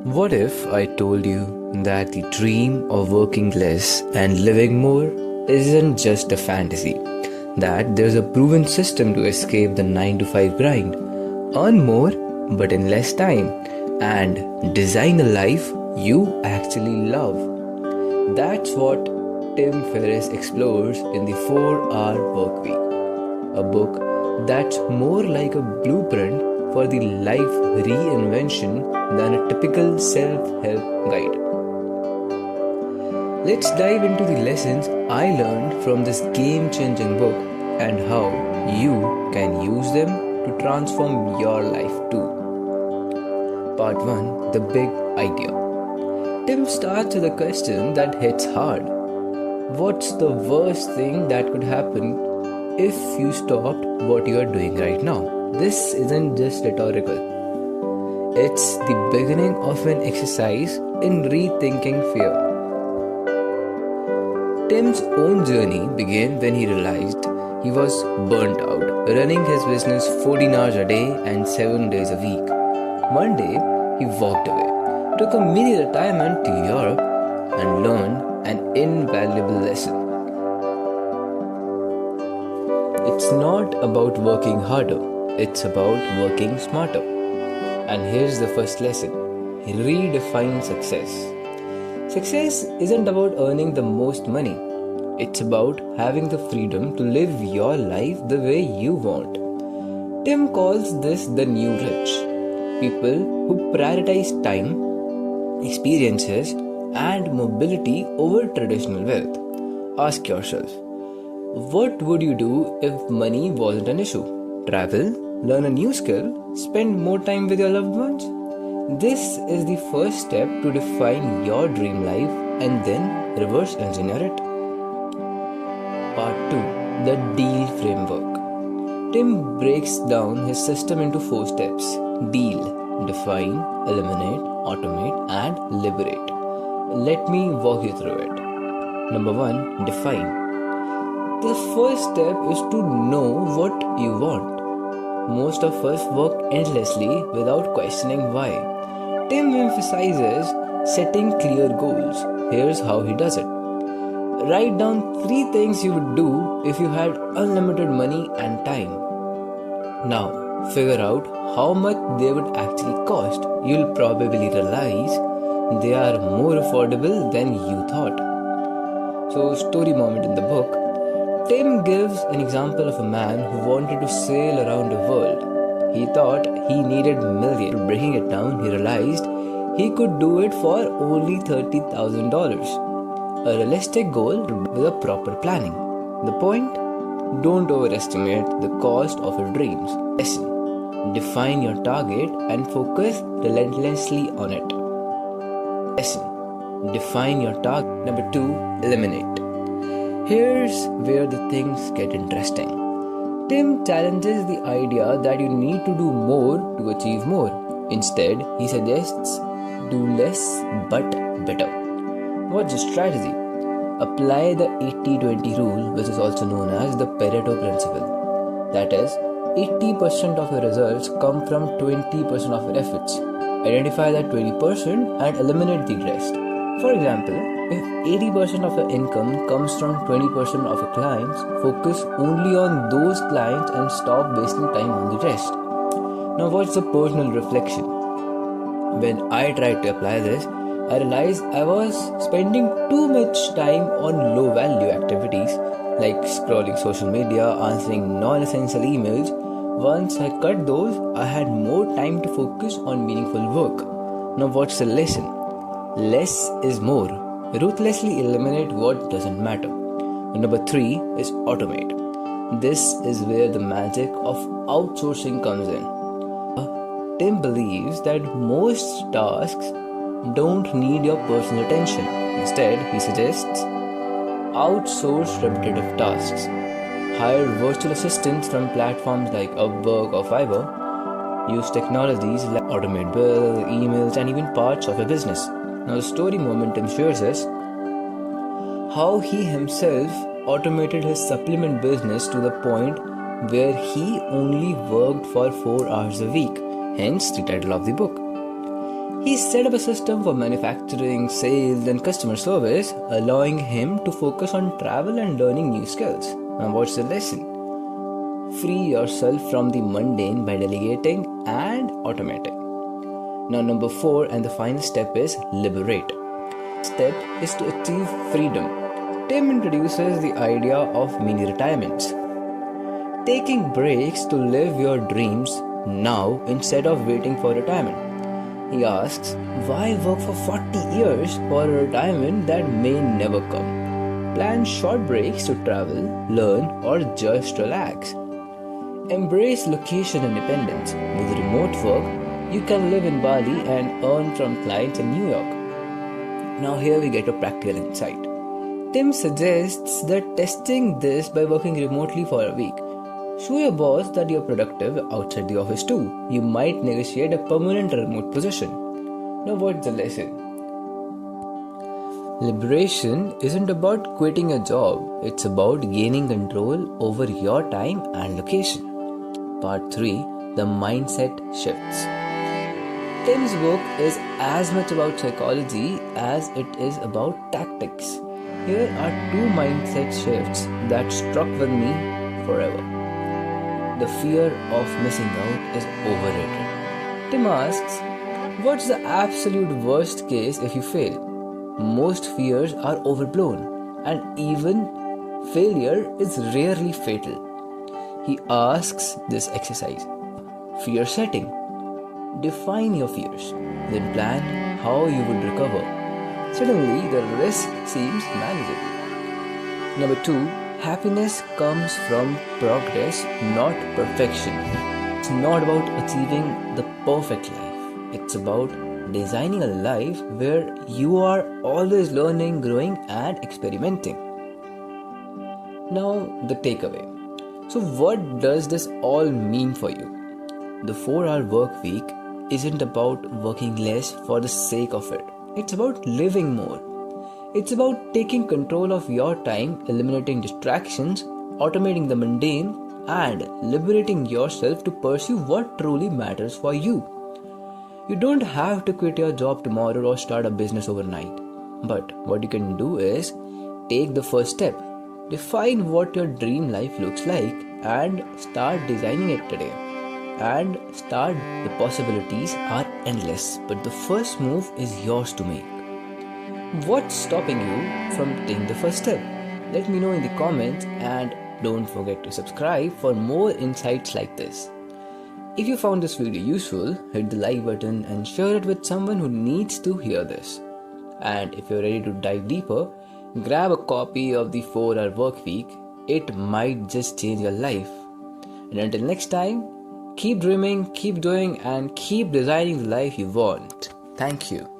What if I told you that the dream of working less and living more isn't just a fantasy? That there's a proven system to escape the 9 to 5 grind, earn more but in less time, and design a life you actually love. That's what Tim Ferriss explores in the 4-Hour Workweek, a book that's more like a blueprint for the life reinvention than a typical self-help guide. Let's dive into the lessons I learned from this game-changing book and how you can use them to transform your life too. Part 1: The Big Idea. Tim starts with a question that hits hard. What's the worst thing that could happen if you stopped what you are doing right now? This isn't just rhetorical. It's the beginning of an exercise in rethinking fear. Tim's own journey began when he realized he was burnt out, running his business 14 hours a day and 7 days a week. One day, he walked away, took a mini retirement to Europe, and learned an invaluable lesson. It's not about working harder, it's about working smarter. And here's the first lesson: redefine success. Success isn't about earning the most money, it's about having the freedom to live your life the way you want. Tim calls this the new rich. People who prioritize time, experiences, and mobility over traditional wealth. Ask yourself, what would you do if money wasn't an issue? Travel, learn a new skill, spend more time with your loved ones? This is the first step to define your dream life and then reverse engineer it. Part 2: The Deal Framework. Tim breaks down his system into 4 steps: deal, define, eliminate, automate, and liberate. Let me walk you through it. Number 1: define. The first step is to know what you want. Most of us work endlessly without questioning why. Tim emphasizes setting clear goals. Here's how he does it. Write down 3 things you would do if you had unlimited money and time. Now, figure out how much they would actually cost. You'll probably realize they are more affordable than you thought. So, story moment in the book. Tim gives an example of a man who wanted to sail around the world. He thought he needed millions. Breaking it down, he realized he could do it for only $30,000. A realistic goal with a proper planning. The point? Don't overestimate the cost of your dreams. Lesson: define your target and focus relentlessly on it. Lesson: define your target. Number 2: eliminate. Here's where the things get interesting. Tim challenges the idea that you need to do more to achieve more. Instead, he suggests do less but better. What's the strategy? Apply the 80-20 rule, which is also known as the Pareto principle. That is, 80% of your results come from 20% of your efforts. Identify that 20% and eliminate the rest. For example, if 80% of your income comes from 20% of your clients, focus only on those clients and stop wasting time on the rest. Now, what's the personal reflection? When I tried to apply this, I realized I was spending too much time on low-value activities like scrolling social media, answering non-essential emails. Once I cut those, I had more time to focus on meaningful work. Now, what's the lesson? Less is more. Ruthlessly eliminate what doesn't matter. Number 3 is automate. This is where the magic of outsourcing comes in. Tim believes that most tasks don't need your personal attention. Instead, he suggests outsource repetitive tasks. Hire virtual assistants from platforms like Upwork or Fiverr. Use technologies like automate bill, emails, and even parts of your business. Now, the story momentum shares us how he himself automated his supplement business to the point where he only worked for 4 hours a week, hence the title of the book. He set up a system for manufacturing, sales, and customer service, allowing him to focus on travel and learning new skills. Now, what's the lesson? Free yourself from the mundane by delegating and automating. Now, number 4 and the final step is liberate. Step is to achieve freedom. Tim introduces the idea of mini retirements. Taking breaks to live your dreams now instead of waiting for retirement. He asks, why work for 40 years for a retirement that may never come? Plan short breaks to travel, learn, or just relax. Embrace location independence. With remote work, you can live in Bali and earn from clients in New York. Now here we get a practical insight. Tim suggests that testing this by working remotely for a week. Show your boss that you're productive outside the office too. You might negotiate a permanent remote position. Now what's the lesson? Liberation isn't about quitting a job. It's about gaining control over your time and location. Part 3. The mindset shifts. Tim's book is as much about psychology as it is about tactics. Here are 2 mindset shifts that struck with me forever. The fear of missing out is overrated. Tim asks, what's the absolute worst case if you fail? Most fears are overblown, and even failure is rarely fatal. He asks this exercise. Fear setting. Define your fears, then plan how you would recover. Suddenly, the risk seems manageable. Number 2. Happiness comes from progress, not perfection. It's not about achieving the perfect life. It's about designing a life where you are always learning, growing, and experimenting. Now, the takeaway. So, what does this all mean for you? The 4-hour work week isn't about working less for the sake of it. It's about living more. It's about taking control of your time, eliminating distractions, automating the mundane, and liberating yourself to pursue what truly matters for you. You don't have to quit your job tomorrow or start a business overnight. But what you can do is take the first step. Define what your dream life looks like and start designing it today. The possibilities are endless, but the first move is yours to make. What's stopping you from taking the first step? Let me know in the comments, and don't forget to subscribe for more insights like this. If you found this video useful, hit the like button and share it with someone who needs to hear this. And if you're ready to dive deeper, grab a copy of the 4-hour work week. It might just change your life. And until next time, keep dreaming, keep doing, and keep designing the life you want. Thank you.